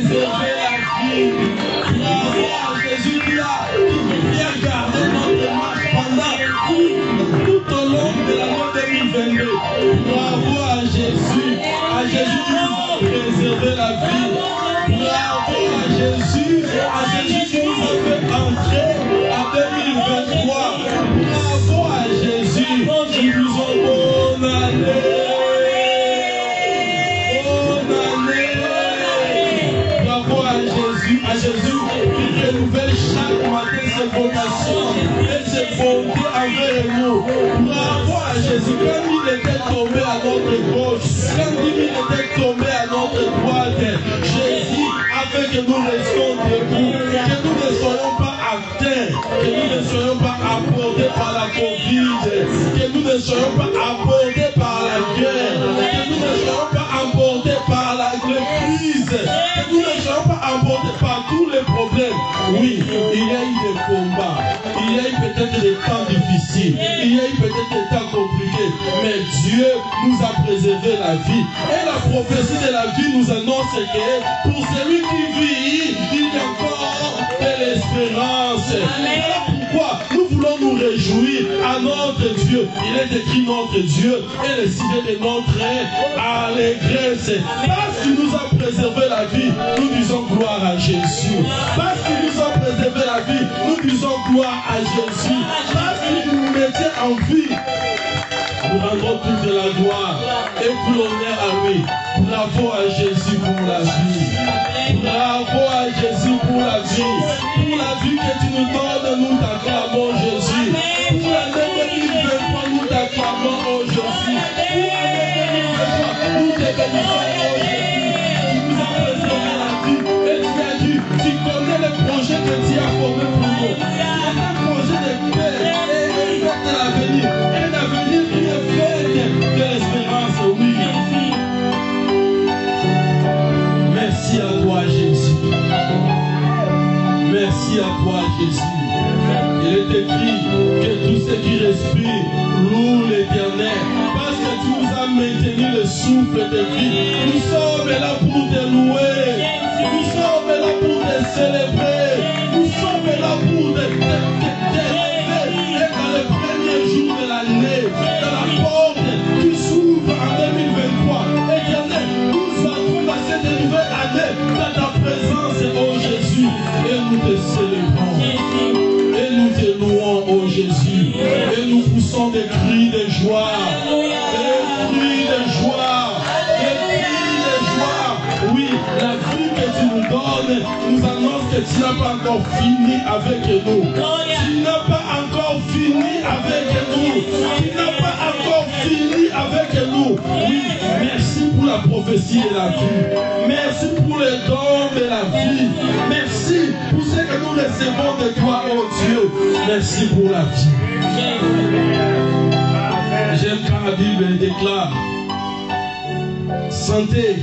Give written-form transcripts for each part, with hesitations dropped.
préservé la vie. Bravo à Jésus qui a gardé notre marche pendant tout au long de l'année 2022. Bravo à Jésus qui nous a préservé la vie. Bravo à Jésus qui nous a fait entrer en 2023. Bravo à Jésus qui nous a bonne année. À Jésus qui renouvelle chaque matin ses vocations et ses bontés envers nous. Bravo à Jésus. Quand il était tombé à notre gauche, quand il était tombé à notre droite, Jésus a fait que nous restions debout, que nous ne soyons pas atteints, que nous ne soyons pas abordés par la Covid, que nous ne soyons pas abordés par la guerre, que nous ne soyons pas abordés par la crise, que nous ne soyons pas abordés par tous les problèmes. Oui, il y a eu des combats, il y a eu peut-être des temps difficiles, il y a eu peut-être des temps compliqués, mais Dieu nous a préservé la vie. Et la prophétie de la vie nous annonce que pour celui qui vit, il y a encore de l'espérance. Voilà pourquoi nous voulons nous réjouir à notre Dieu. Il est écrit notre Dieu et le sujet de notre allégresse. Parce qu'il nous a préservé la vie, nous disons gloire à Jésus. Parce qu'il nous a préservé la vie, nous disons gloire à Jésus. Parce qu'il nous mettait en vie, nous rendons toute la gloire et tout l'honneur à lui. Bravo à Jésus pour la vie. Bravo à Jésus pour la vie. Pour la vie que tu nous donnes, nous t'acclamons Jésus. Pour l'année 2023, nous t'acclamons oh Jésus. Pour l'année 2023, nous te bénissons oh Jésus. Tu nous as préservé la vie et tu as dit, tu connais le projet que Dieu a formé pour nous. C'est un projet de paix et de l'avenir. Un avenir qui est fait de l'espérance, oui. Merci à toi Jésus. Merci à toi Jésus. Il est écrit que tous ceux qui respirent louent l'Éternel. Parce que tu nous as maintenu le souffle de vie. Nous sommes là pour te louer. Nous sommes là pour te célébrer. Nous sommes là pour te rêver. Et dans le premier jour de l'année, dans la porte qui s'ouvre en 2023, Éternel, nous entrons dans cette nouvelle année dans ta présence, oh Jésus. Et nous te célébrons. Et nous te louons, oh Jésus. Et nous poussons des cris de joie. Des cris de joie. Des cris de joie. Oui, la vie que tu nous donnes nous annonce que tu n'as pas encore fini avec nous. Tu n'as pas encore fini avec nous. Tu n'as pas encore fini avec nous. Oui, merci pour la prophétie de la vie. Merci pour les dons de la vie. Merci pour ce que nous recevons de toi, oh Dieu. Merci pour la vie. J'aime quand la Bible déclare: sentez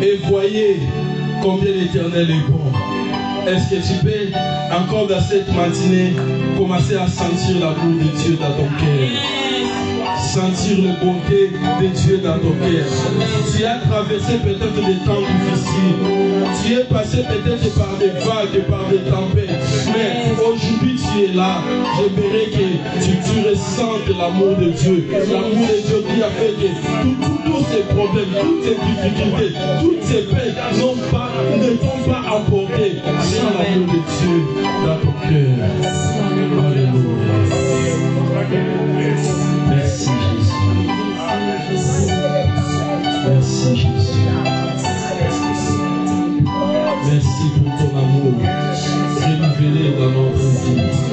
et voyez combien l'Éternel est bon. Est-ce que tu peux encore dans cette matinée commencer à sentir l'amour de Dieu dans ton cœur? Sentir la bonté de Dieu dans ton cœur. Tu as traversé peut-être des temps difficiles. Tu es passé peut-être par des vagues, par des tempêtes. Mais aujourd'hui tu es là. J'aimerais que tu ressentes l'amour de Dieu. L'amour de Dieu qui a fait que tous ces problèmes, toutes ces difficultés, toutes ces peines ne t'ont pas emporté sans l'amour de Dieu dans ton cœur. Alléluia. Merci Jésus. Merci Jésus. Merci pour ton amour renouvelé dans notre vie. Merci.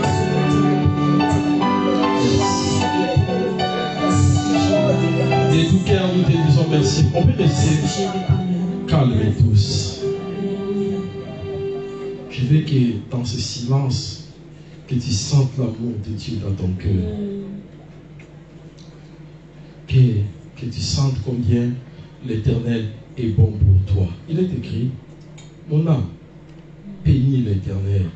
De tout cœur, nous te disons merci. On peut rester calmes tous. Je veux que dans ce silence, que tu sentes l'amour de Dieu dans ton cœur. Que tu sentes combien l'Éternel est bon pour toi. Il est écrit: mon âme bénit l'Éternel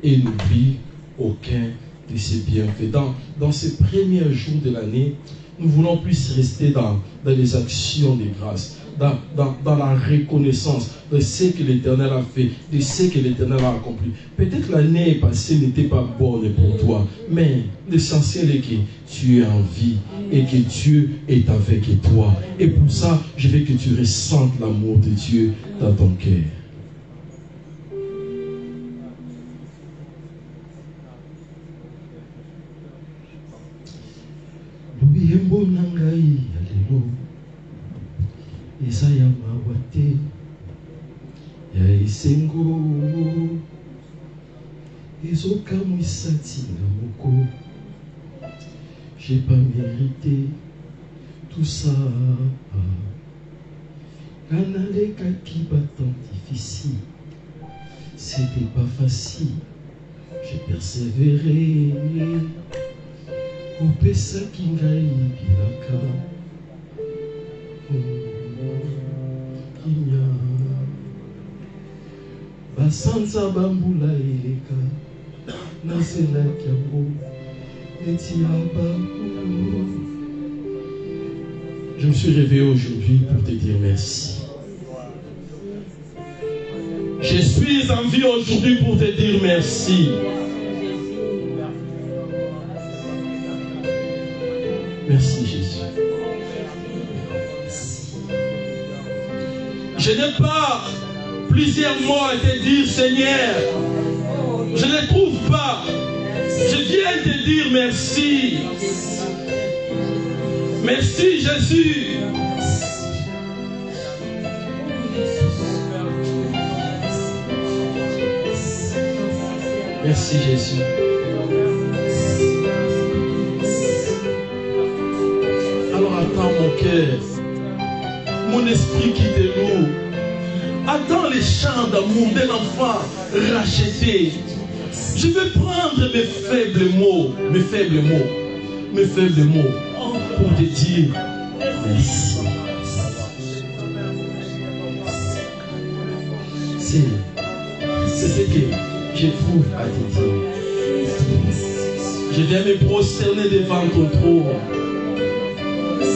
et n'oublie aucun de ses bienfaits. Dans ces premiers jours de l'année, nous voulons plus rester dans les actions de grâce. dans la reconnaissance de ce que l'Éternel a fait, de ce que l'Éternel a accompli. Peut-être l'année passée n'était pas bonne pour toi, mais l'essentiel est que tu es en vie et que Dieu est avec toi. Et pour ça, je veux que tu ressentes l'amour de Dieu dans ton cœur. Luyembo nangai alelo eza ya mawa te ya esengo ezokamwisa ntina moko. J'ai pas mérité tout ça. Kanalekaki battant difficile, c'était pas facile, j'ai persévéré. Opesa kingai bilaka kinya basanza bambula eleka nasela kiambo etiaba. Je me suis réveillé aujourd'hui pour te dire merci. Je suis en vie aujourd'hui pour te dire merci. Merci Jésus. Je n'ai pas plusieurs mots à te dire, Seigneur. Je ne trouve pas. Je viens te dire merci. Merci Jésus. Merci Jésus. Alors attends mon cœur, mon esprit qui te loue. Attends les chants d'amour d'un enfant racheté. Je vais prendre mes faibles mots pour te dire merci. C'est ce que j'éprouve à te dire. Je viens me prosterner devant ton trône.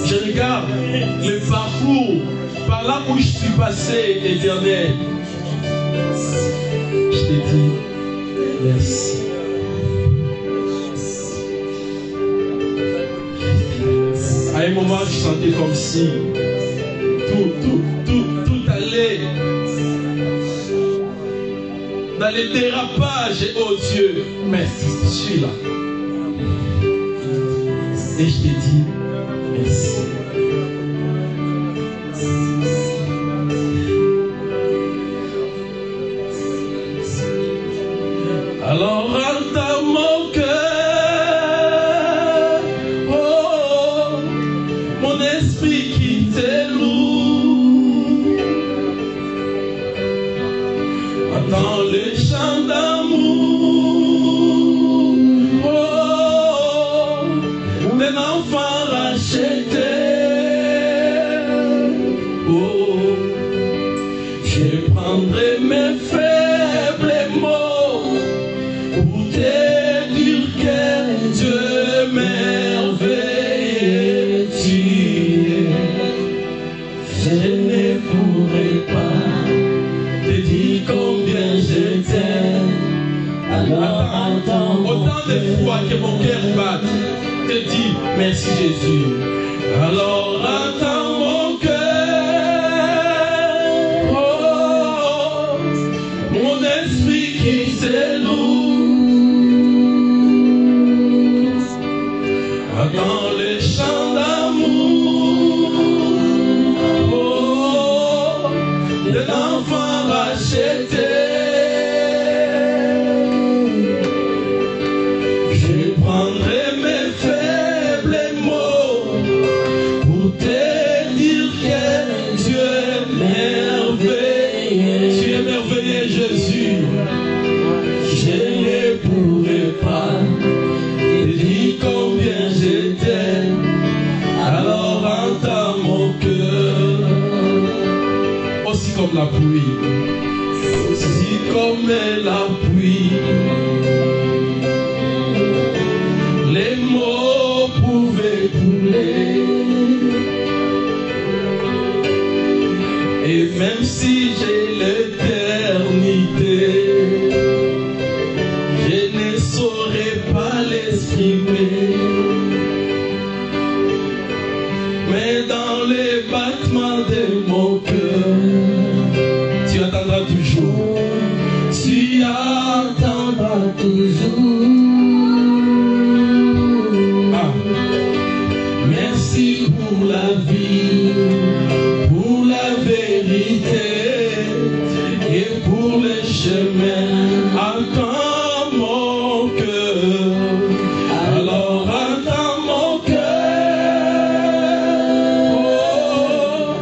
Je regarde le parcours par là où je suis passé, Éternel. Je te dis merci. À un moment, je sentais comme si tout allait dans les dérapages, oh Dieu. Mais je suis là. Et je te dis merci. Alors entends mon cœur, oh, mon esprit qui te loue. Entends les chants d'amour, oh, d'un enfant racheté. Oh, je prendrai mes faibles mots. Autant de fois que mon cœur batte, te dis merci Jésus. Alors attends mon cœur, oh, mon esprit qui s'éloue. Attends les chants d'amour, oh, de l'enfant racheté. Comme la pluie, aussi comme la pluie, les mots pouvaient couler, même si j'ai l'éternité, je ne saurais pas l'exprimer. Mais dans les battements de mon cœur, tu attendras toujours. Tu attendras toujours. Ah. Merci pour la vie, pour la vérité et pour les chemins. Attends mon cœur, alors attends mon cœur. Oh,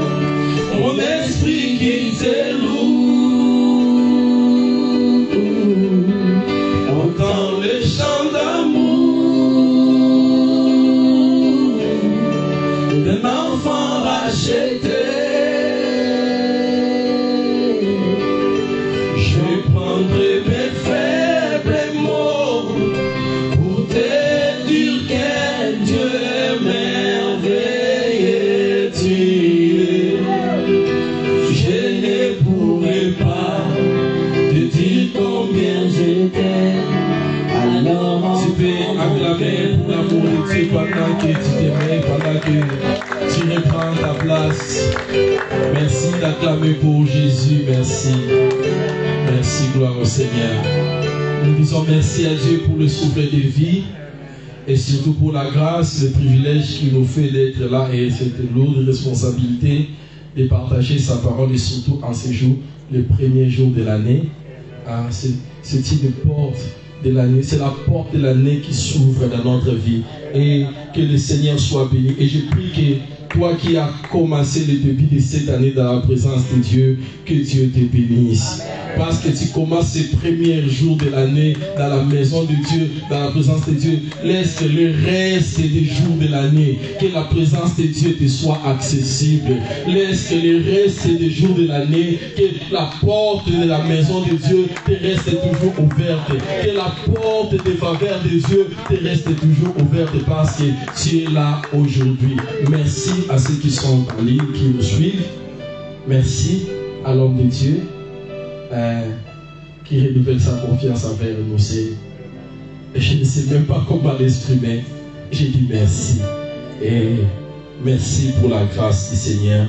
mon esprit qui t'est lourd, entends les chants d'amour d'un enfant racheté. Je prendrai mes faibles mots pour te dire que Dieu est merveilleux. Je ne pourrai pas te dire combien je t'aime. Alors tu peux acclamer pour l'amour de Dieu pendant que tu t'aimes, pendant que tu reprends ta place. Merci d'acclamer pour Jésus, merci. Merci, gloire au Seigneur. Nous disons merci à Dieu pour le souffle de vie et surtout pour la grâce, le privilège qu'il nous fait d'être là et cette lourde responsabilité de partager sa parole et surtout en ces jours, les premiers jours de l'année. C'est une porte de l'année, c'est la porte de l'année qui s'ouvre dans notre vie et que le Seigneur soit béni. Et je prie que toi qui as commencé le début de cette année dans la présence de Dieu, que Dieu te bénisse. Parce que tu commences ces premiers jours de l'année dans la maison de Dieu, dans la présence de Dieu. Laisse que le reste des jours de l'année, que la présence de Dieu te soit accessible. Laisse que le reste des jours de l'année, que la porte de la maison de Dieu te reste toujours ouverte. Que la porte des faveurs de Dieu te reste toujours ouverte parce que tu es là aujourd'hui. Merci à ceux qui sont en ligne, qui nous suivent. Merci à l'homme de Dieu qui renouvelle sa confiance envers nous. Je ne sais même pas comment l'exprimer. J'ai dit merci. Et merci pour la grâce du Seigneur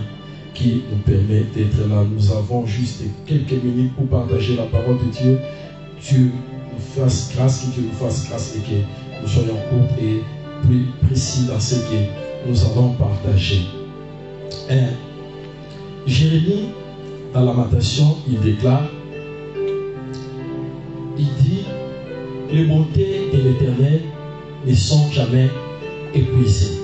qui nous permet d'être là. Nous avons juste quelques minutes pour partager la parole de Dieu. Dieu nous fasse grâce, que Dieu nous fasse grâce et que nous soyons courts et plus précis dans ce que nous allons partager. Jérémie, dans Lamentation, il déclare, il dit, les bontés de l'Éternel ne sont jamais épuisées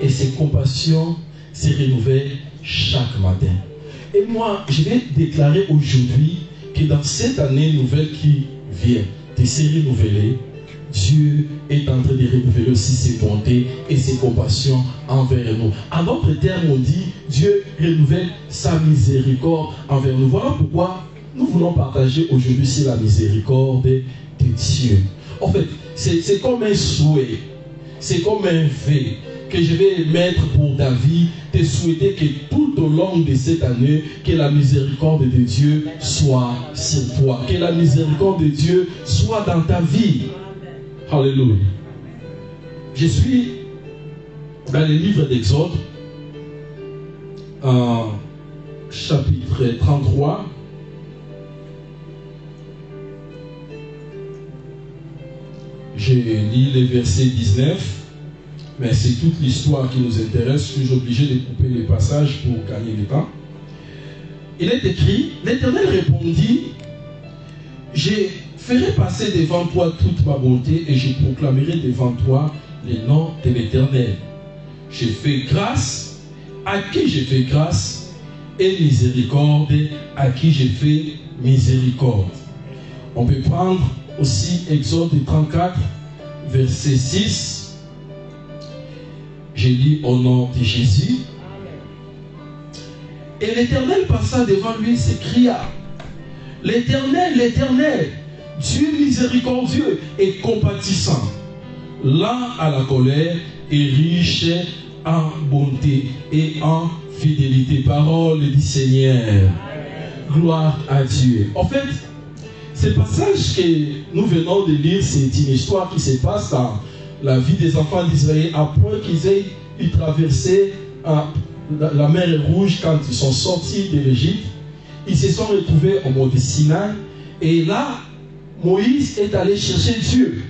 et ses compassions se renouvellent chaque matin. Et moi, je vais déclarer aujourd'hui que dans cette année nouvelle qui vient de se renouveler, Dieu est en train de renouveler aussi ses bontés et ses compassions envers nous. En d'autres termes, on dit Dieu renouvelle sa miséricorde envers nous. Voilà pourquoi nous voulons partager aujourd'hui sur la miséricorde de Dieu. En fait, c'est comme un souhait, c'est comme un vœu que je vais mettre pour ta vie, te souhaiter que tout au long de cette année, que la miséricorde de Dieu soit sur toi, que la miséricorde de Dieu soit dans ta vie. Alléluia. Je suis dans le livre d'Exode, chapitre 33. Je lis le verset 19, mais c'est toute l'histoire qui nous intéresse. Je suis obligé de couper les passages pour gagner le temps. Il est écrit, l'Éternel répondit, je ferai passer devant toi toute ma bonté et je proclamerai devant toi le nom de l'Éternel. Je fais grâce à qui je fais grâce et miséricorde à qui je fais miséricorde. On peut prendre aussi Exode 34, verset 6. Je lis au nom de Jésus. Et l'Éternel passa devant lui et s'écria, l'Éternel, l'Éternel, Dieu miséricordieux et compatissant, lent à la colère et riche en bonté et en fidélité. Parole du Seigneur. Gloire à Dieu. En fait, ce passage que nous venons de lire, c'est une histoire qui se passe dans la vie des enfants d'Israël, à point qu'ils aient traversé la mer Rouge quand ils sont sortis de l'Égypte. Ils se sont retrouvés au mont Sinaï. Et là, Moïse est allé chercher Dieu.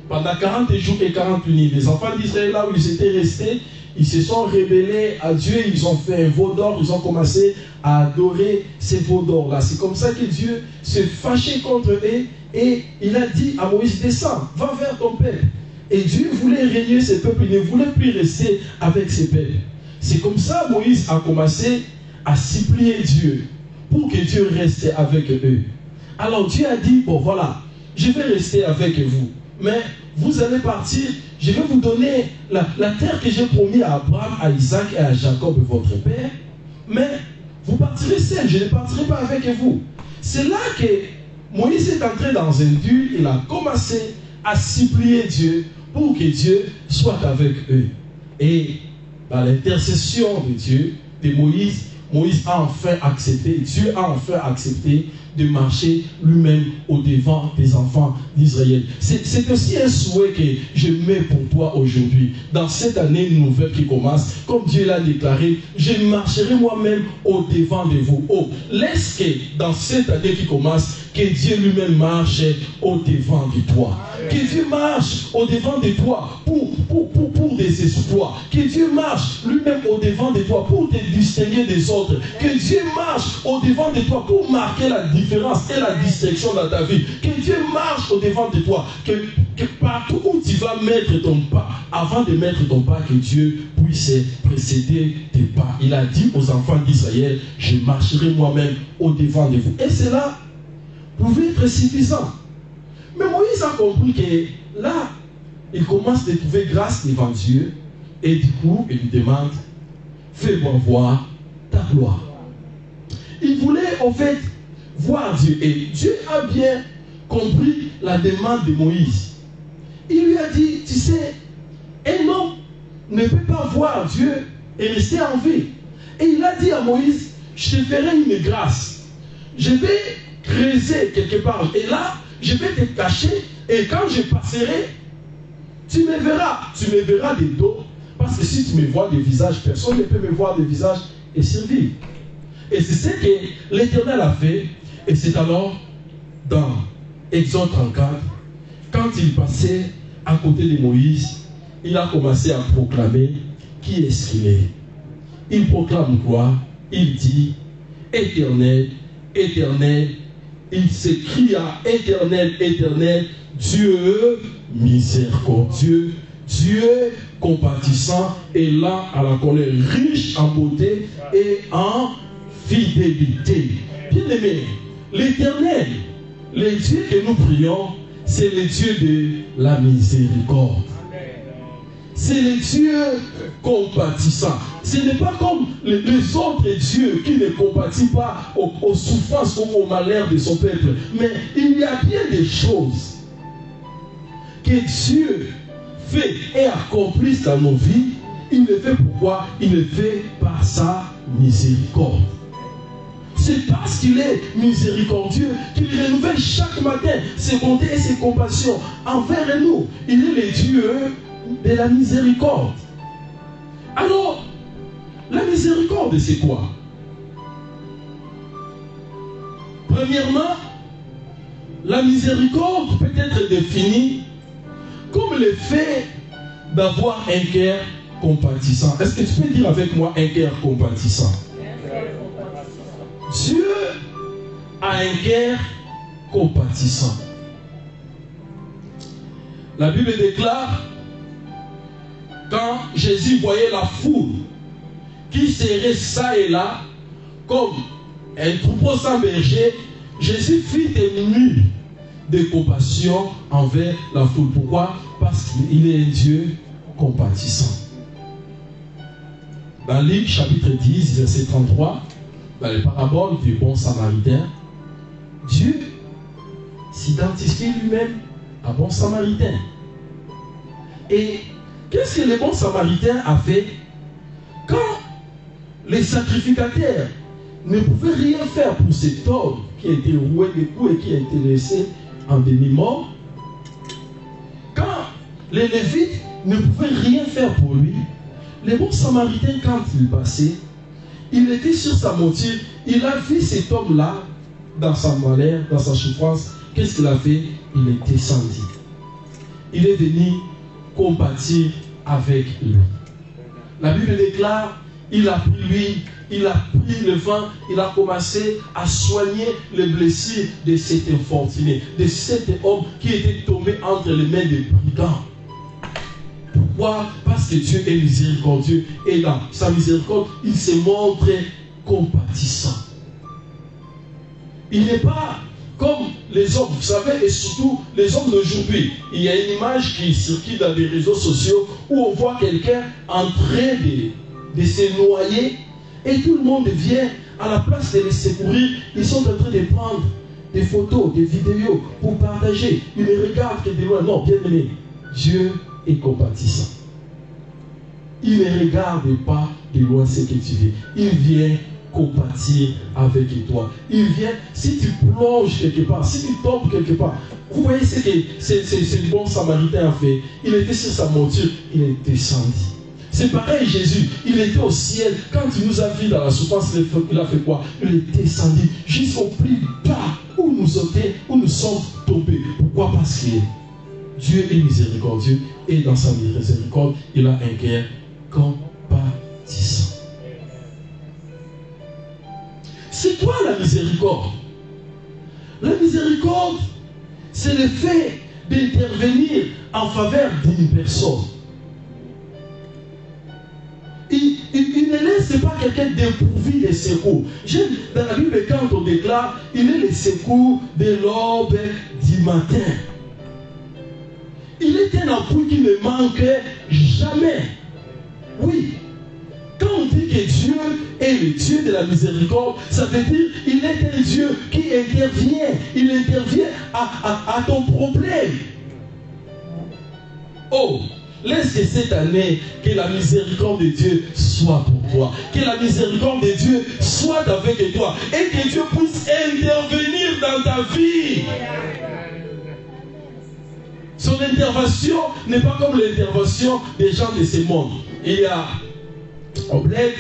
Pendant 40 jours et 40 nuits, les enfants d'Israël, là où ils étaient restés, ils se sont rebellés à Dieu, ils ont fait un veau d'or, ils ont commencé à adorer ces veaux d'or-là. C'est comme ça que Dieu s'est fâché contre eux et il a dit à Moïse, descends, va vers ton peuple. Et Dieu voulait régner ses peuples, il ne voulait plus rester avec ses peuples. C'est comme ça que Moïse a commencé à supplier Dieu pour que Dieu reste avec eux. Alors Dieu a dit, bon voilà, je vais rester avec vous, mais vous allez partir, je vais vous donner la terre que j'ai promis à Abraham, à Isaac et à Jacob, votre père, mais vous partirez seul, je ne partirai pas avec vous. C'est là que Moïse est entré dans un but, il a commencé à supplier Dieu pour que Dieu soit avec eux. Et par l'intercession de Dieu, de Moïse, Moïse a enfin accepté, Dieu a enfin accepté de marcher lui-même au-devant des enfants d'Israël. C'est aussi un souhait que je mets pour toi aujourd'hui. Dans cette année nouvelle qui commence, comme Dieu l'a déclaré, je marcherai moi-même au-devant de vous. Oh, laisse que dans cette année qui commence, que Dieu lui-même marche au-devant de toi. Que Dieu marche au-devant de toi pour des espoirs. Que Dieu marche lui-même au-devant de toi pour te distinguer des autres. Que Dieu marche au-devant de toi pour marquer la différence et la distinction dans ta vie. Que Dieu marche au-devant de toi. Que partout où tu vas mettre ton pas, avant de mettre ton pas, que Dieu puisse précéder tes pas. Il a dit aux enfants d'Israël, je marcherai moi-même au-devant de vous. Et cela pouvait être suffisant. Mais Moïse a compris que là, il commence à trouver grâce devant Dieu. Et du coup, il lui demande, fais-moi voir ta gloire. Il voulait en fait voir Dieu. Et Dieu a bien compris la demande de Moïse. Il lui a dit, tu sais, un homme ne peut pas voir Dieu et rester en vie. Et il a dit à Moïse, je te ferai une grâce. Je vais creuser quelque part. Et là, je vais te cacher. Et quand je passerai, tu me verras. Tu me verras de dos. Parce que si tu me vois de visage, personne ne peut me voir de visage et survivre. Et c'est ce que l'Éternel a fait. Et c'est alors, dans Exode 34, quand il passait à côté de Moïse, il a commencé à proclamer qui est-ce qu'il est. Il proclame quoi? Il dit, Éternel, Éternel, il s'écria, Éternel, Éternel, Dieu miséricordieux, Dieu compatissant et lent à la colère, riche en beauté et en fidélité. Bien-aimé, l'Éternel, le Dieu que nous prions, c'est le Dieu de la miséricorde. C'est le Dieu compatissant. Ce n'est pas comme les autres dieux qui ne compatissent pas aux souffrances ou au malheur de son peuple. Mais il y a bien des choses que Dieu fait et accomplit dans nos vies. Il le fait pourquoi? Il le fait par sa miséricorde. C'est parce qu'il est miséricordieux qu'il renouvelle chaque matin ses bontés et ses compassions envers nous. Il est le Dieu de la miséricorde. Alors, la miséricorde, c'est quoi? Premièrement, la miséricorde peut être définie comme le fait d'avoir un cœur compatissant. Est-ce que tu peux dire avec moi un cœur compatissant? Dieu a un cœur compatissant. La Bible déclare, quand Jésus voyait la foule qui serrait ça et là, comme un troupeau sans berger, Jésus fit ému de compassion envers la foule. Pourquoi? Parce qu'il est un Dieu compatissant. Dans Luc chapitre 10, verset 33, dans les paraboles du bon samaritain, Dieu s'identifie lui-même à bon samaritain. Et qu'est-ce que le bon samaritain a fait? Quand les sacrificateurs ne pouvaient rien faire pour cet homme qui a été roué de coups et qui a été laissé en demi-mort. Quand les Lévites ne pouvaient rien faire pour lui, les bons samaritains, quand il passait, il était sur sa monture, il a vu cet homme-là dans sa malheur, dans sa souffrance. Qu'est-ce qu'il a fait? Il est descendu. Il est venu compatir avec lui. La Bible déclare, il a pris le vent, il a commencé à soigner les blessures de cet infortuné, de cet homme qui était tombé entre les mains des brigands. Pourquoi? Parce que Dieu est miséricordieux et dans sa miséricorde, il se montre compatissant. Il n'est pas comme les hommes, vous savez, et surtout les hommes d'aujourd'hui. Il y a une image qui circule dans les réseaux sociaux où on voit quelqu'un en train de se noyer et tout le monde vient à la place de les secourir. Ils sont en train de prendre des photos, des vidéos pour partager. Ils ne regardent que de loin. Non, bien aimé, Dieu est compatissant. Il ne regarde pas de loin ce que tu vis. Il vient compatir avec toi. Il vient, si tu plonges quelque part, si tu tombes quelque part, vous voyez ce que ce bon samaritain a fait. Il était sur sa monture, il est descendu. C'est pareil Jésus, il était au ciel. Quand il nous a vus dans la souffrance, il a fait quoi? Il est descendu jusqu'au plus bas où nous sommes tombés. Pourquoi? Parce que Dieu est miséricordieux et dans sa miséricorde, il a un cœur compatissant. C'est quoi la miséricorde? La miséricorde, c'est le fait d'intervenir en faveur d'une personne. Il ne laisse pas quelqu'un dépourvu de secours. J'aime dans la Bible quand on déclare, il est le secours de l'aube du matin. Il est un appui qui ne manque jamais. Oui. Quand on dit que Dieu est le Dieu de la miséricorde, ça veut dire qu'il est un Dieu qui intervient. Il intervient à ton problème. Oh, laisse que cette année, que la miséricorde de Dieu soit pour toi. Que la miséricorde de Dieu soit avec toi. Et que Dieu puisse intervenir dans ta vie. Son intervention n'est pas comme l'intervention des gens de ce monde. Il y a au bled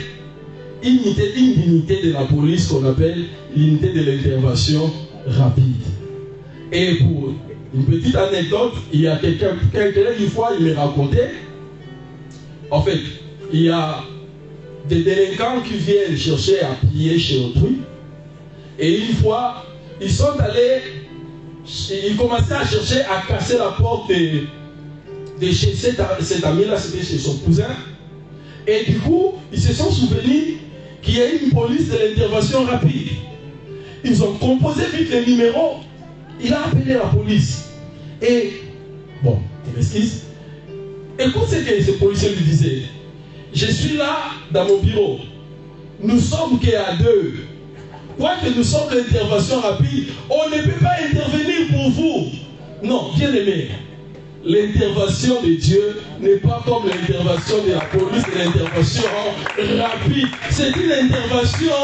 une unité de la police qu'on appelle l'unité de l'intervention rapide. Et pour une petite anecdote, il y a quelqu'un une fois, il me racontait, en fait, il y a des délinquants qui viennent chercher à piller chez autrui. Et une fois, ils sont allés, ils commençaient à chercher à casser la porte de chez cet ami-là, c'était chez son cousin. Et du coup, ils se sont souvenus qu'il y a une police de l'intervention rapide. Ils ont composé vite les numéros. Il a appelé la police. Et, bon, il m'excuse. Écoute ce que ce policier lui disait. Je suis là dans mon bureau. Nous sommes qu'à deux. Quoique nous sommes l'intervention rapide, on ne peut pas intervenir pour vous. Non, bien aimé. L'intervention de Dieu n'est pas comme l'intervention de la police, l'intervention rapide. C'est une intervention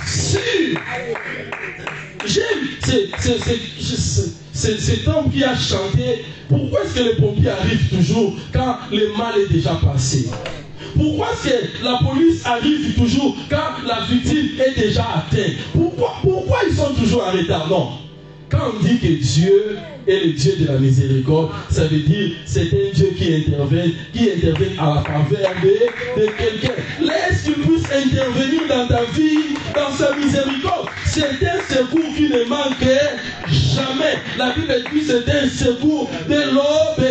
sûre. J'aime cet homme qui a chanté. Pourquoi est-ce que les pompiers arrivent toujours quand le mal est déjà passé? Pourquoi est-ce que la police arrive toujours quand la victime est déjà atteinte? Pourquoi ils sont toujours en retard? Non. Quand on dit que Dieu est le Dieu de la miséricorde, ça veut dire c'est un Dieu qui intervient à la faveur de quelqu'un. Laisse qu'il puisse intervenir dans ta vie, dans sa miséricorde. C'est un secours qui ne manque jamais. La Bible dit c'est un secours de l'aube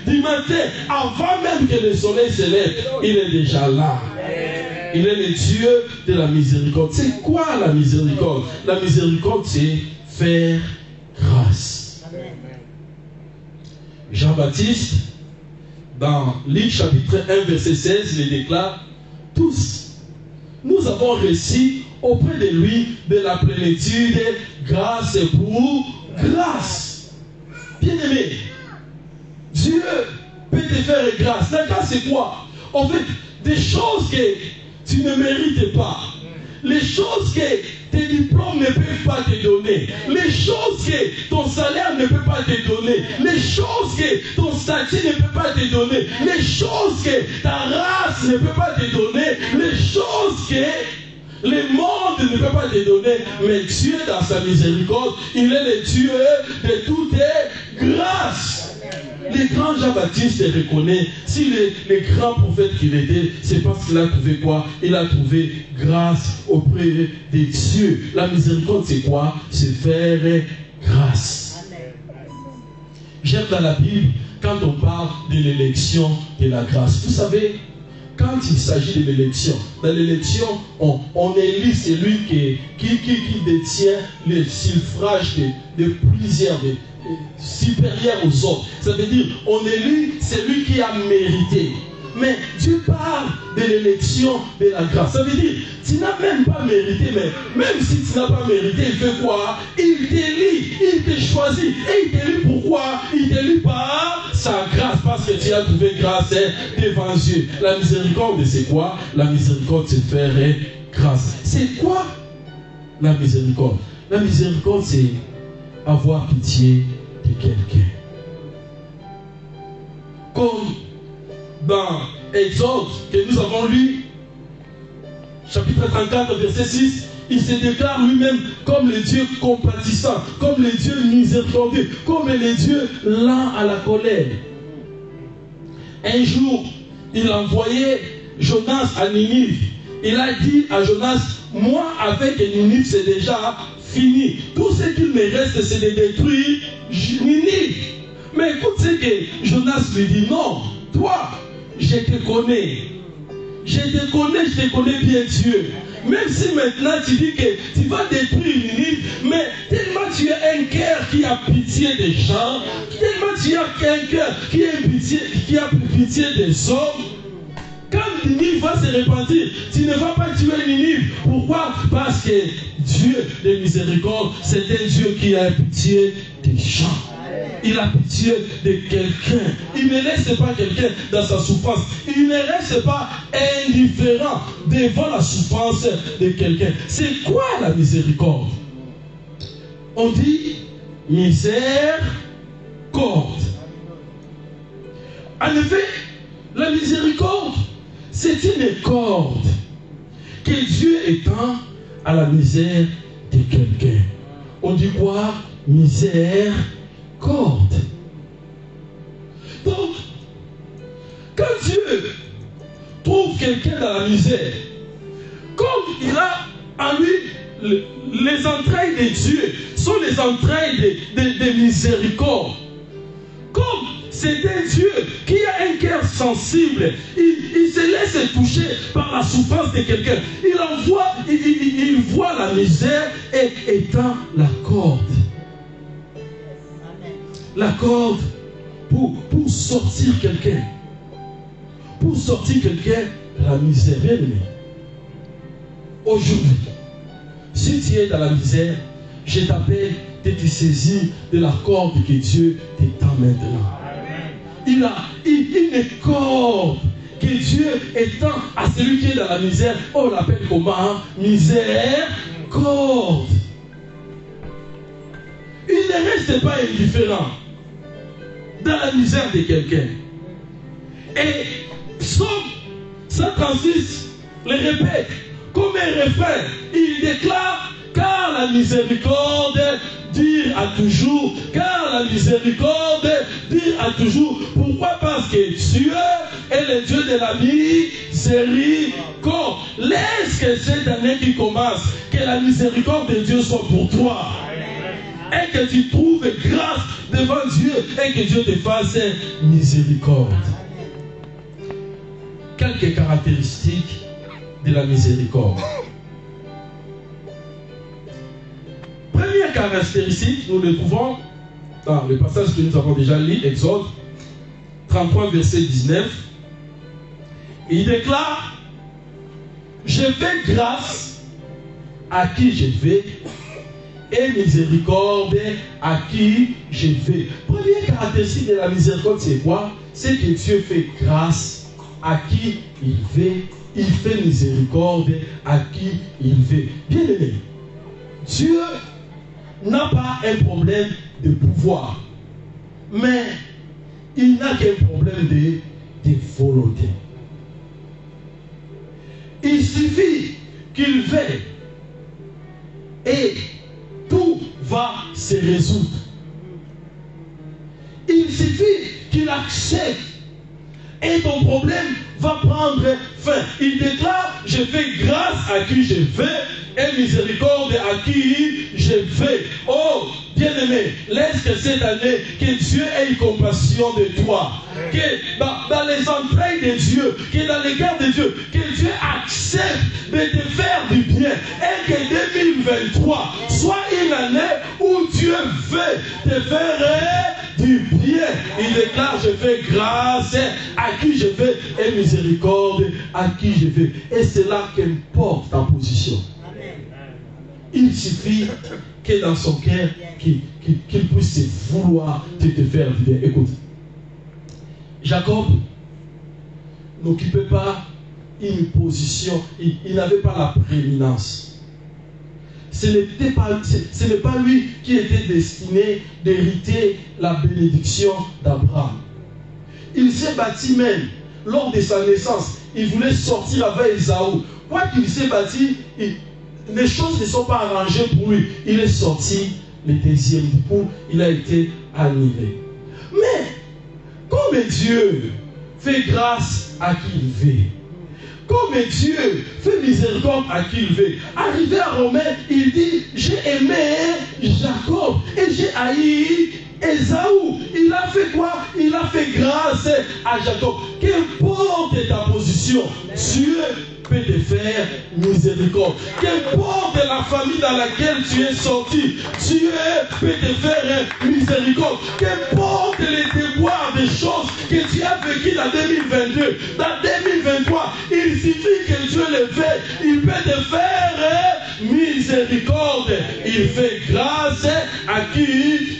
du matin. Avant même que le soleil se lève, il est déjà là. Il est le Dieu de la miséricorde. C'est quoi la miséricorde? La miséricorde, c'est faire grâce. Jean-Baptiste, dans Luc chapitre 1, verset 16, il déclare: tous, nous avons reçu auprès de lui de la plénitude, grâce pour grâce. Bien-aimé, Dieu peut te faire grâce. La grâce, c'est quoi? En fait, des choses que tu ne mérites pas. Les choses que tes diplômes ne peuvent pas te donner. Les choses que ton salaire ne peut pas te donner. Les choses que ton statut ne peut pas te donner. Les choses que ta race ne peut pas te donner. Les choses que le monde ne peut pas te donner. Mais Dieu, dans sa miséricorde, il est le Dieu de toutes grâces. Le grand Jean-Baptiste reconnaît, si le grand prophète qu'il était, c'est parce qu'il a trouvé quoi? Il a trouvé grâce auprès de Dieu. La miséricorde, c'est quoi? C'est faire grâce. J'aime dans la Bible, quand on parle de l'élection de la grâce. Vous savez, quand il s'agit de l'élection, dans l'élection, on élit celui qui détient le suffrage de plusieurs, supérieur aux autres. Ça veut dire, on élit celui qui a mérité. Mais Dieu parle de l'élection de la grâce. Ça veut dire, tu n'as même pas mérité, mais même si tu n'as pas mérité, il fait quoi? Il t'élit, il te choisit. Et il t'élit pourquoi? Il t'élit par sa grâce, parce que tu as trouvé grâce devant Dieu. La miséricorde, c'est quoi? La miséricorde, c'est faire grâce. C'est quoi la miséricorde? La miséricorde, c'est avoir pitié de quelqu'un. Comme dans Exode que nous avons lu, chapitre 34, verset 6, il se déclare lui-même comme le Dieu compatissant, comme le Dieu miséricordieux, comme le Dieu lent à la colère. Un jour, il envoyait Jonas à Ninive. Il a dit à Jonas, moi avec Ninive c'est déjà fini. Tout ce qu'il me reste c'est de détruire Ninive. Mais écoute ce que Jonas lui dit, non, toi, je te connais. Je te connais bien Dieu. Même si maintenant tu dis que tu vas détruire Ninive, mais tellement tu as un cœur qui a pitié des gens, tellement tu as un cœur qui a pitié des hommes, quand Ninive va se repentir, tu ne vas pas tuer Ninive. Pourquoi? Parce que Dieu de miséricorde, c'est un Dieu qui a pitié des gens. Il a pitié de quelqu'un. Il ne laisse pas quelqu'un dans sa souffrance. Il ne reste pas indifférent devant la souffrance de quelqu'un. C'est quoi la miséricorde? On dit miséricorde. En effet, la miséricorde, c'est une corde que Dieu étend à la misère de quelqu'un. On dit quoi? Miséricorde. Donc, quand Dieu trouve quelqu'un dans la misère, comme il a en lui les entrailles de Dieu, sont les entrailles de miséricorde. Comme c'est un Dieu qui a un cœur sensible, il se laisse toucher par la souffrance de quelqu'un. Il voit la misère et étend la corde. La corde pour sortir quelqu'un. Pour sortir quelqu'un de la misère. Bien aimé. Aujourd'hui, si tu es dans la misère, je t'appelle de te saisir de la corde que Dieu t'étend maintenant. Il a une corde que Dieu étend à celui qui est dans la misère. On l'appelle comment? Miséricorde. Il ne reste pas indifférent dans la misère de quelqu'un. Et Psaume 136 le répète comme un refrain. Il déclare, car la miséricorde dure à toujours, car la miséricorde dure à toujours. Pourquoi? Parce que Dieu est le Dieu de la miséricorde. Laisse que cette année qui commence, que la miséricorde de Dieu soit pour toi. Et que tu trouves grâce devant Dieu et que Dieu te fasse miséricorde. Quelques caractéristiques de la miséricorde. Première caractéristique, nous le trouvons dans le passage que nous avons déjà lu, Exode 33, verset 19. Il déclare, je fais grâce à qui je vais et miséricorde à qui je vais. Première caractéristique de la miséricorde, c'est quoi? C'est que Dieu fait grâce à qui il veut il fait miséricorde à qui il veut. Bien aimé, Dieu n'a pas un problème de pouvoir, mais il n'a qu'un problème de volonté. Il suffit qu'il veuille et tout va se résoudre. Il suffit qu'il accepte et ton problème va prendre fin. Il déclare, je fais grâce à qui je veux et miséricorde à qui je veux. Oh, bien-aimé, laisse que cette année, que Dieu ait compassion de toi. Que dans les entrailles de Dieu, que dans les cœurs de Dieu, que Dieu accepte de te faire du bien. Et que 2023 soit une année où Dieu veut te faire du bien. Il déclare, je fais grâce à qui je veux et miséricorde à qui je veux. Et c'est là qu'importe ta position. Il suffit que dans son cœur, qu'il puisse vouloir te faire du bien. Écoute, Jacob n'occupait pas une position, il n'avait pas la prééminence. Ce n'est pas lui qui était destiné d'hériter la bénédiction d'Abraham. Il s'est bâti même, lors de sa naissance, il voulait sortir avec Ésaü. Quoi qu'il s'est bâti, les choses ne sont pas arrangées pour lui. Il est sorti le deuxième coup, il a été annulé. Mais, comme Dieu fait grâce à qui il veut, comme Dieu fait miséricorde à qui il veut, arrivé à Romain, il dit, j'ai aimé Jacob et j'ai haï Ésaü. Il a fait quoi? Il a fait grâce à Jacob. Qu'importe ta position, Dieu peut te faire miséricorde. Qu'importe la famille dans laquelle tu es sorti, Dieu peut te faire miséricorde. Qu'importe les déboires des choses que tu as vécues dans 2022, dans 2023, il suffit que Dieu le fait. Il peut te faire miséricorde. Il fait grâce à qui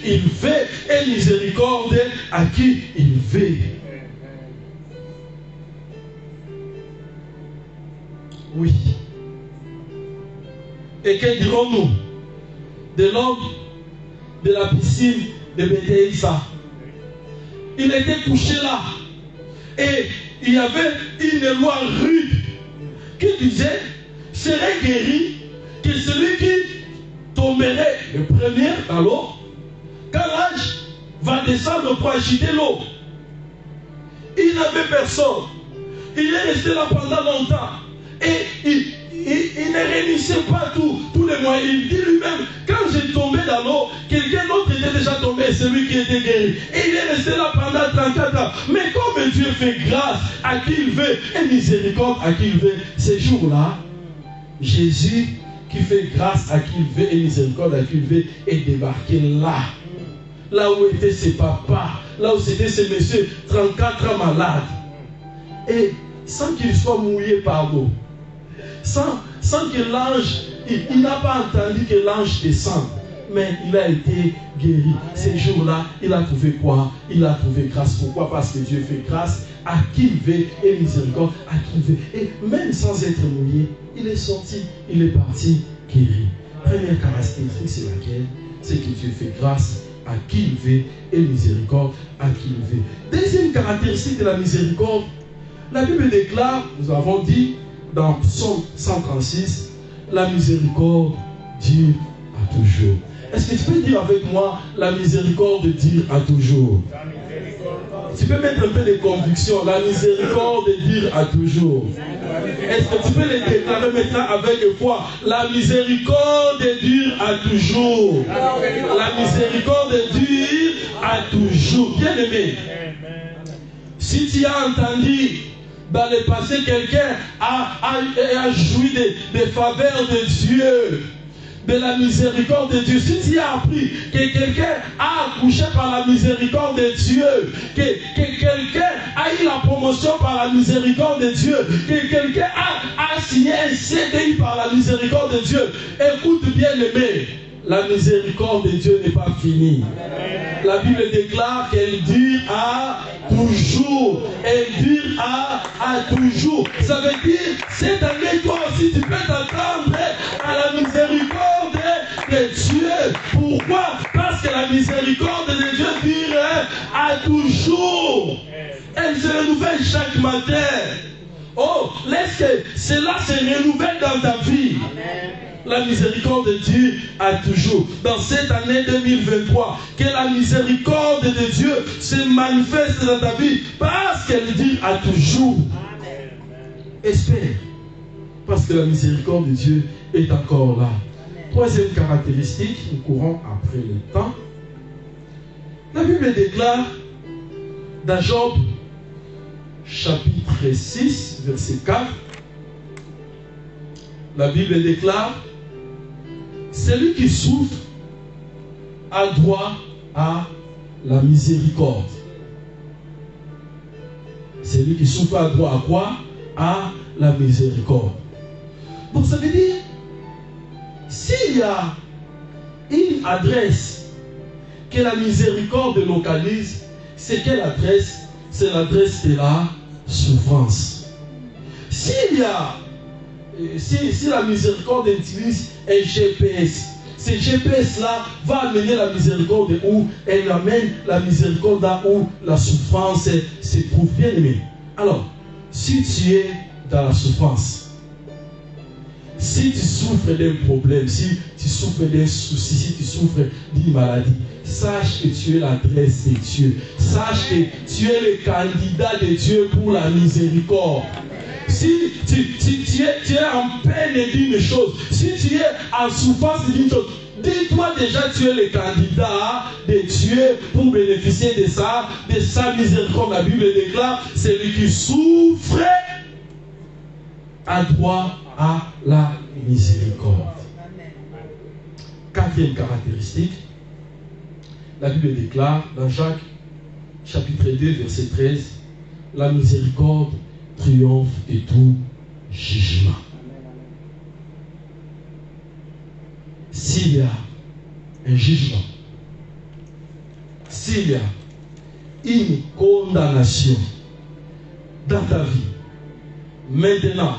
il veut et miséricorde à qui il veut. Oui. Et que dirons-nous de l'homme de la piscine de Bethsaïda? Il était couché là. Et il y avait une loi rude qui disait, serait guéri que celui qui tomberait le premier dans l'eau, quand l'âge va descendre pour agiter l'eau. Il n'avait personne. Il est resté là pendant longtemps. Et il ne réunissait pas tous les moyens. Il dit lui-même, quand j'ai tombé dans l'eau, quelqu'un d'autre était déjà tombé, celui qui était guéri. Et il est resté là pendant 34 ans. Mais comme Dieu fait grâce à qui il veut et miséricorde à qui il veut, ces jours-là, Jésus qui fait grâce à qui il veut et miséricorde à qui il veut est débarqué là. Là où étaient ses papas, là où c'était ces messieurs, 34 ans malades. Et sans qu'il soit mouillé par l'eau. Sans que l'ange, il n'a pas entendu que l'ange descende, mais il a été guéri. Ces jours-là, il a trouvé quoi? Il a trouvé grâce. Pourquoi? Parce que Dieu fait grâce à qui il veut et miséricorde à qui il veut. Et même sans être mouillé, il est sorti, il est parti guéri. Première caractéristique, c'est laquelle? C'est que Dieu fait grâce à qui il veut et miséricorde à qui il veut. Deuxième caractéristique de la miséricorde, la Bible déclare, nous avons dit, dans Psaume 136, la miséricorde dure à toujours. Est-ce que tu peux dire avec moi, la miséricorde dure à toujours? Tu peux mettre un peu de conviction, la miséricorde dure à toujours. Est-ce que tu peux le déclarer maintenant avec foi? La miséricorde dure à toujours. La miséricorde dure à toujours. Bien aimé, si tu as entendu dans le passé, quelqu'un a joui des faveurs de Dieu, de la miséricorde de Dieu. Si tu as appris que quelqu'un a accouché par la miséricorde de Dieu, que quelqu'un a eu la promotion par la miséricorde de Dieu, que quelqu'un a signé un CDI par la miséricorde de Dieu, écoute bien aimé, la miséricorde de Dieu n'est pas finie. La Bible déclare qu'elle dure à toujours. Et dire à toujours. Ça veut dire, cette année, toi aussi, tu peux t'attendre à la miséricorde de Dieu. Pourquoi? Parce que la miséricorde de Dieu dure à toujours. Elle se renouvelle chaque matin. Oh, laisse que cela se renouvelle dans ta vie. Amen. La miséricorde de Dieu a toujours. Dans cette année 2023, que la miséricorde de Dieu se manifeste dans ta vie parce qu'elle dit à toujours. Amen. Espère. Parce que la miséricorde de Dieu est encore là. Amen. Troisième caractéristique, nous courons après le temps. La Bible déclare dans Job, chapitre 6, verset 4, la Bible déclare: celui qui souffre a droit à la miséricorde. Celui qui souffre a droit à quoi? À la miséricorde. Donc ça veut dire, s'il y a une adresse que la miséricorde localise, c'est quelle adresse? C'est l'adresse de la souffrance. S'il y a, si la miséricorde utilise un GPS, ce GPS-là va amener la miséricorde où elle amène la miséricorde là où la souffrance se trouve. Bien aimé. Alors, si tu es dans la souffrance, si tu souffres d'un problème, si tu souffres d'un souci, si tu souffres d'une maladie, sache que tu es l'adresse de Dieu. Sache que tu es le candidat de Dieu pour la miséricorde. Si tu es en peine d'une chose, si tu es en souffrance d'une chose, dis-toi déjà tu es le candidat de Dieu pour bénéficier de sa miséricorde. La Bible déclare: celui qui souffre a droit à la miséricorde. Quatrième caractéristique, la Bible déclare dans Jacques chapitre 2 verset 13: la miséricorde triomphe de tout jugement. S'il y a un jugement, s'il y a une condamnation dans ta vie, maintenant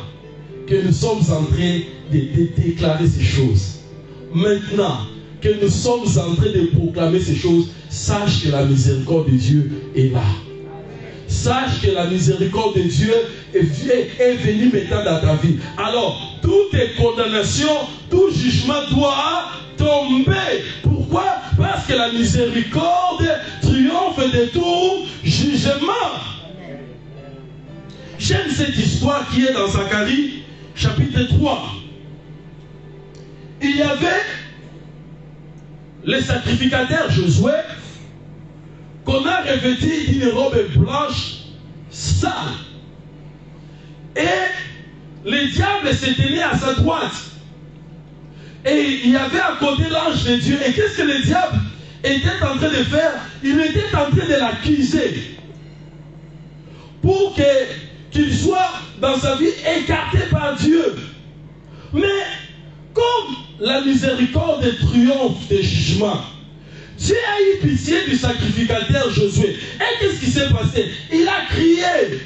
que nous sommes en train de déclarer ces choses, maintenant que nous sommes en train de proclamer ces choses, sache que la miséricorde de Dieu est là. Sache que la miséricorde de Dieu est venue maintenant dans ta vie. Alors, toutes tes condamnations, tout jugement doit tomber. Pourquoi? Parce que la miséricorde triomphe de tout jugement. J'aime cette histoire qui est dans Zacharie, chapitre 3. Il y avait le sacrificateur Josué qu'on a revêtu d'une robe blanche sale. Et le diable se tenait à sa droite. Et il y avait à côté l'ange de Dieu. Et qu'est-ce que le diable était en train de faire? Il était en train de l'accuser pour qu'il soit dans sa vie écarté par Dieu. Mais comme la miséricorde triomphe des jugements, Dieu a eu pitié du sacrificateur Josué. Et qu'est-ce qui s'est passé? Il a crié.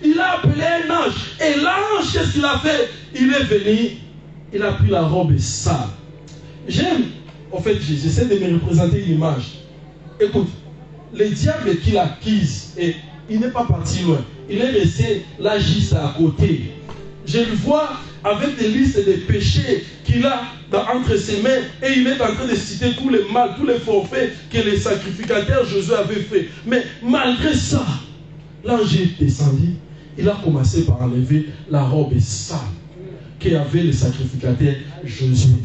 Il a appelé un ange. Et l'ange, qu'est-ce qu'il a fait? Il est venu. Il a pris la robe sale. J'aime, en fait, j'essaie de me représenter une image. Écoute, le diable qui l'accuse, et il n'est pas parti loin. Il est resté là juste à côté. Je le vois avec des listes de péchés qu'il a entre ses mains, et il est en train de citer tous les mal, tous les forfaits que les sacrificateurs Josué avaient fait. Mais malgré ça, l'ange est descendu. Il a commencé par enlever la robe sale qu'avait le sacrificateur Josué.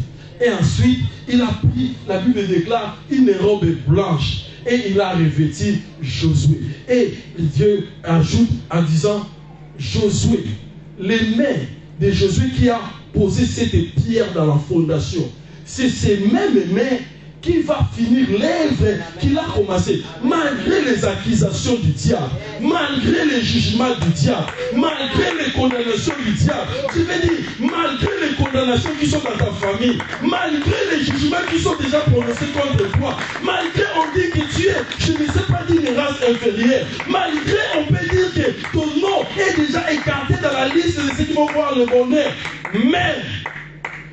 Et ensuite, il a pris, la Bible déclare, une robe blanche. Et il a revêtu Josué. Et Dieu ajoute en disant: Josué, les mains de Josué qui a posé cette pierre dans la fondation, c'est ces mêmes mains qui va finir l'œuvre qu'il a commencé. Malgré les accusations du diable, malgré les jugements du diable, malgré les condamnations du diable, je veux dire, malgré les condamnations qui sont dans ta famille, malgré les jugements qui sont déjà prononcés contre toi, malgré on dire que tu es, je ne sais pas dire une race inférieure. Malgré, on peut dire que ton nom est déjà écarté dans la liste de ceux qui vont voir le bonheur. Mais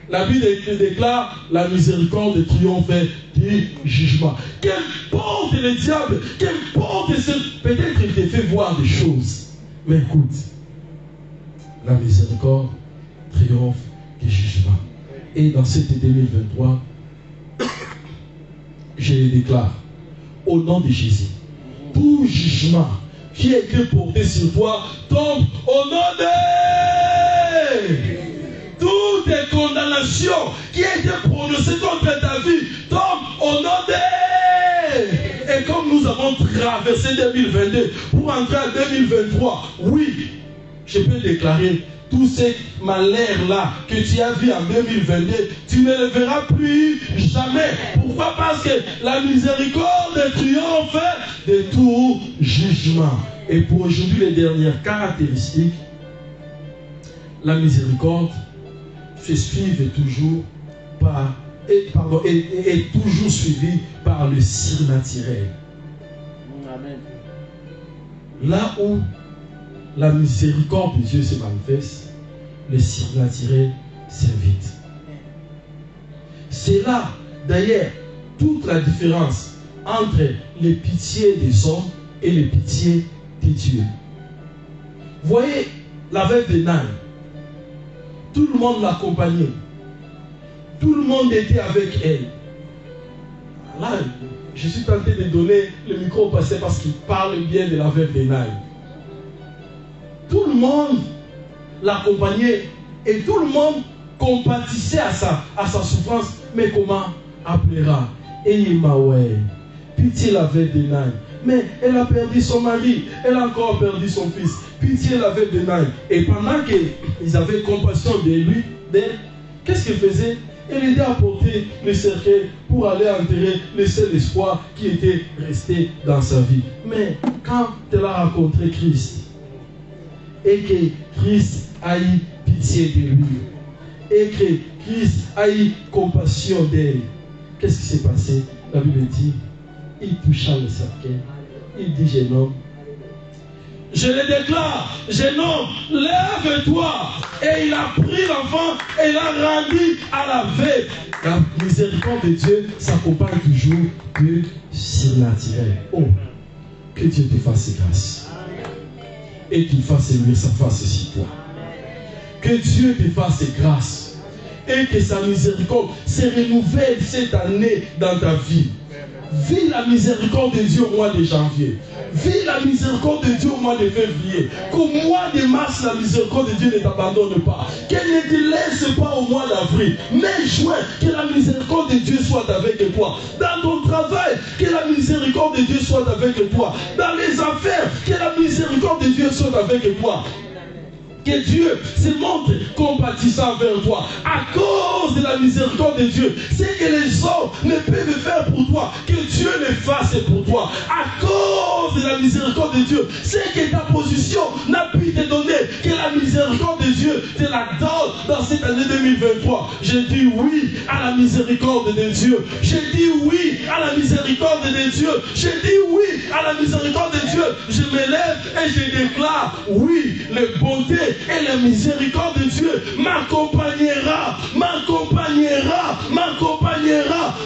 la Bible déclare la miséricorde triomphe du jugement. Qu'importe le diable, qu'importe ce... Peut-être qu'il te fait voir des choses. Mais écoute, la miséricorde triomphe du jugement. Et dans cette 2023, je le déclare, au nom de Jésus, tout jugement qui a été porté sur toi tombe au nom de... Toutes les condamnations qui ont été prononcées contre ta vie tombent au nom de... Et comme nous avons traversé 2022 pour entrer en 2023, oui, je peux déclarer tous ces malheurs-là que tu as vus en 2022, tu ne les verras plus jamais. Pourquoi? Parce que la miséricorde triomphe de tout jugement. Et pour aujourd'hui, les dernières caractéristiques, la miséricorde se suive toujours par, est toujours suivie par le surnaturel. Amen. Là où la miséricorde de Dieu se manifeste, le surnaturel s'invite. C'est là, d'ailleurs, toute la différence entre les pitiés des hommes et les pitiés de Dieu. Voyez la veuve de Naïm. Tout le monde l'accompagnait. Tout le monde était avec elle. Là, je suis tenté de donner le micro au pasteur parce qu'il parle bien de la veuve de Naïm. Tout le monde l'accompagnait et tout le monde compatissait à sa souffrance. Mais comment appellera? Et il m'a ouais. Pitié la veuve de Naïm. Mais elle a perdu son mari, elle a encore perdu son fils. Pitié la veuve de Naïm. Et pendant qu'ils avaient compassion de lui, qu'est-ce qu'elle faisait? Elle aidait à porter le cercueil pour aller enterrer le seul espoir qui était resté dans sa vie. Mais quand elle a rencontré Christ, et que Christ a eu pitié de lui, et que Christ a eu compassion d'elle, qu'est-ce qui s'est passé? La Bible dit, il toucha le cercueil, il dit, jeune homme, je le déclare, jeune homme, lève-toi. Et il a pris l'enfant et l'a rendu à la veuve. La miséricorde de Dieu s'accompagne toujours de surnaturel. Oh, que Dieu te fasse grâce. Et qu'il fasse luire sa face sur toi. Que Dieu te fasse grâce. Et que sa miséricorde se renouvelle cette année dans ta vie. Vis la miséricorde de Dieu au mois de janvier. Vis la miséricorde de Dieu au mois de février. Qu'au mois de mars, la miséricorde de Dieu ne t'abandonne pas. Qu'elle ne te laisse pas au mois d'avril. Mais juin, que la miséricorde de Dieu soit avec toi. Dans ton travail, que la miséricorde de Dieu soit avec toi. Dans les affaires, que la miséricorde de Dieu soit avec toi. Que Dieu se montre compatissant vers toi. À cause de la miséricorde de Dieu, ce que les hommes ne peuvent faire pour toi, que Dieu le fasse pour toi. À cause de la miséricorde de Dieu, ce que ta position n'a pu te donner, que la miséricorde de Dieu te la donne dans cette année 2023. Je dis oui à la miséricorde de Dieu. Je dis oui à la miséricorde de Dieu. Je dis oui à la miséricorde de Dieu. Je me lève et je déclare oui, les bontés et la miséricorde de Dieu m'accompagnera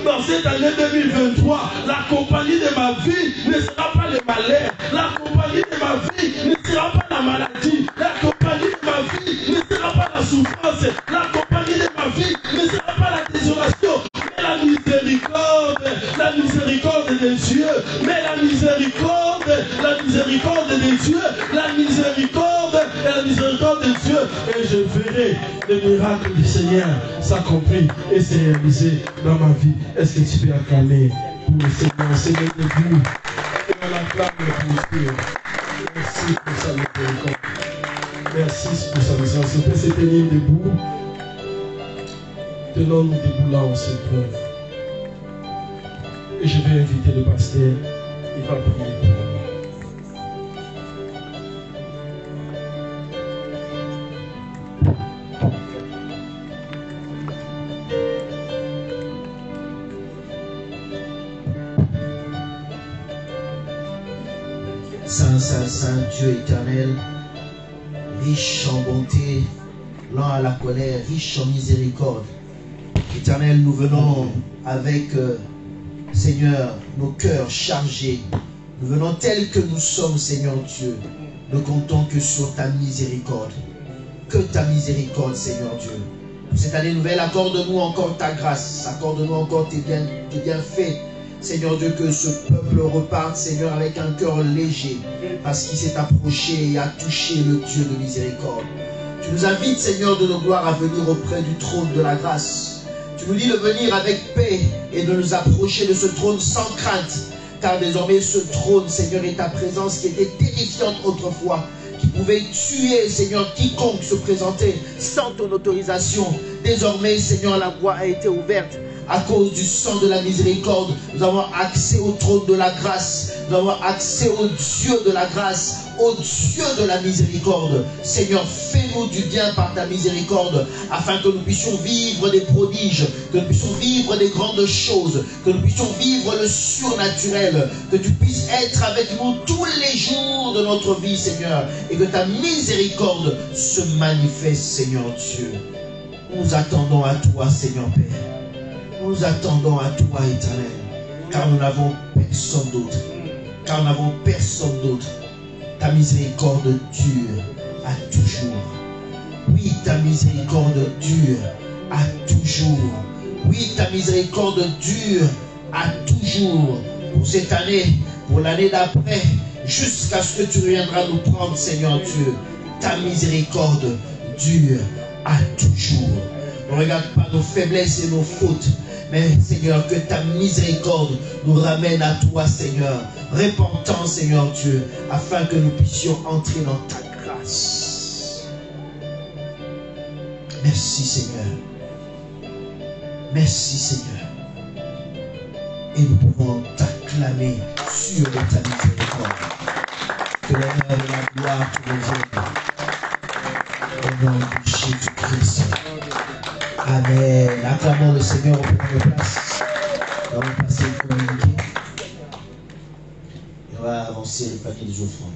dans cette année 2023. La compagnie de ma vie ne sera pas le malheur. La compagnie de ma vie ne sera pas la maladie. La compagnie de ma vie ne sera pas la souffrance. La compagnie de ma vie ne sera pas la désolation. Mais la miséricorde de Dieu. Mais la miséricorde de Dieu. La miséricorde et la miséricorde de Dieu. Et je verrai le miracle du Seigneur s'accomplir et se réaliser dans ma vie. Est-ce que tu peux acclamer pour le Seigneur? Seigneur de Dieu. Et on acclame pour Dieu. Merci pour sa miséricorde. Merci pour sa miséricorde. S'il vous plaît, se tenir debout. Tenons-nous debout là, on s'épreuve. Et je vais inviter le pasteur. Il va prier pour nous. Saint, Saint, Saint, Dieu éternel, riche en bonté, lent à la colère, riche en miséricorde. Éternel, nous venons avec, Seigneur, nos cœurs chargés. Nous venons tels que nous sommes, Seigneur Dieu. Ne comptons que sur ta miséricorde. Que ta miséricorde, Seigneur Dieu. Pour cette année nouvelle, accorde-nous encore ta grâce. Accorde-nous encore tes bienfaits. Seigneur Dieu, que ce peuple reparte, Seigneur, avec un cœur léger. Parce qu'il s'est approché et a touché le Dieu de miséricorde. Tu nous invites, Seigneur de nos gloires, à venir auprès du trône de la grâce. Tu nous dis de venir avec paix et de nous approcher de ce trône sans crainte. Car désormais ce trône, Seigneur, est ta présence qui était terrifiante autrefois, qui pouvait tuer, Seigneur, quiconque se présentait sans ton autorisation. Désormais, Seigneur, la voie a été ouverte. À cause du sang de la miséricorde, nous avons accès au trône de la grâce. Nous avons accès au Dieu de la grâce, au Dieu de la miséricorde. Seigneur, fais-nous du bien par ta miséricorde, afin que nous puissions vivre des prodiges, que nous puissions vivre des grandes choses, que nous puissions vivre le surnaturel, que tu puisses être avec nous tous les jours de notre vie, Seigneur, et que ta miséricorde se manifeste, Seigneur Dieu. Nous attendons à toi, Seigneur Père. Nous attendons à toi, éternel, car nous n'avons personne d'autre. Car nous n'avons personne d'autre. Ta miséricorde dure à toujours. Oui, ta miséricorde dure à toujours. Oui, ta miséricorde dure à toujours. Pour cette année, pour l'année d'après, jusqu'à ce que tu reviendras nous prendre, Seigneur Dieu. Ta miséricorde dure à toujours. Ne regarde pas nos faiblesses et nos fautes. Mais Seigneur, que ta miséricorde nous ramène à toi, Seigneur. Repentant, Seigneur Dieu, afin que nous puissions entrer dans ta grâce. Merci, Seigneur. Merci, Seigneur. Et nous pouvons t'acclamer sur ta miséricorde. Que l'honneur et la gloire te reviennent. Au nom de Jésus-Christ. Amen. Acclamons le Seigneur pour nos places. Nous allons passer le communiqué. Et on va avancer le panier des offrandes.